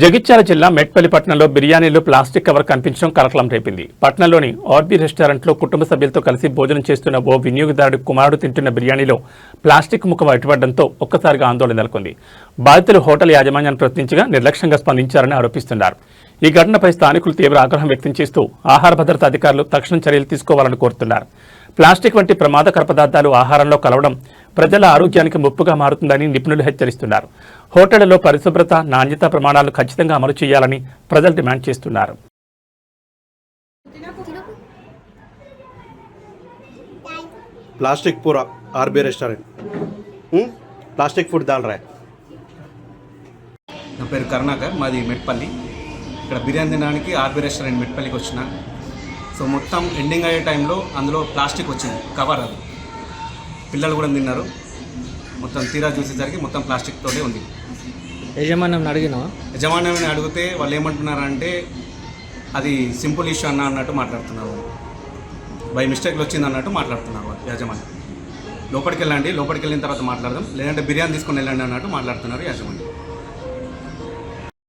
జగిత్యాల జిల్లా మెట్పల్లి పట్టణంలో బిర్యానీలో ప్లాస్టిక్ కవర్ కనిపించడం కలకలం రేపింది. పట్టణంలోని ఆర్బీ రెస్టారెంట్లో కుటుంబ సభ్యులతో కలిసి భోజనం చేస్తున్న ఓ వినియోగదారుడి కుమారుడు తింటున్న బిర్యానీలో ప్లాస్టిక్ ముక్క బయటపడడంతో ఒక్కసారిగా ఆందోళన నెలకొంది. బాధితులు హోటల్ యాజమాన్యాన్ని ప్రశ్నించగా నిర్లక్ష్యంగా స్పందించారని ఆరోపిస్తున్నారు. ఈ ఘటనపై స్థానికులు తీవ్ర ఆగ్రహం వ్యక్తం చేస్తూ ఆహార భద్రతా అధికారులు తక్షణ చర్యలు తీసుకోవాలని కోరుతున్నారు. ప్లాస్టిక్ వంటి ప్రమాదకర పదార్థాలు ఆహారంలో కలవడం ప్రజల ఆరోగ్యానికి ముప్పుగా మారుతుందని నిపుణులు హెచ్చరిస్తున్నారు. హోటళ్లలో పరిశుభ్రత, నాణ్యతా ప్రమాణాలు ఖచ్చితంగా అమలు చేయాలని ప్రజలు డిమాండ్ చేస్తున్నారు. प्लास्टिक पूरा आरबी रेस्टोरेंट प्लास्टिक फूड डाल रहा है. నా పేరు కరుణాకర్, మాది మెట్పల్లి. ఇక్కడ బిర్యానీ తినడానికి ఆర్బీ రెస్టారెంట్ మెట్పల్లికి వచ్చిన. సో మొత్తం ఎండింగ్ అయ్యే టైంలో అందులో ప్లాస్టిక్ వచ్చింది, కవర్. అది పిల్లలు కూడా తిన్నారు. మొత్తం తీరా చూసేసరికి మొత్తం ప్లాస్టిక్ తోటే ఉంది. యజమాని అడిగితే వాళ్ళు ఏమంటున్నారంటే అది సింపుల్ ఇష్యూ అన్నట్టు మాట్లాడుతున్నారు. బై మిస్టేక్లో వచ్చింది అన్నట్టు మాట్లాడుతున్నారు వాళ్ళు యాజమాన్యం. లోపలికి వెళ్ళిన తర్వాత మాట్లాడదాం, లేదంటే బిర్యానీ తీసుకొని వెళ్ళండి అన్నట్టు మాట్లాడుతున్నారు యాజమాన్యం.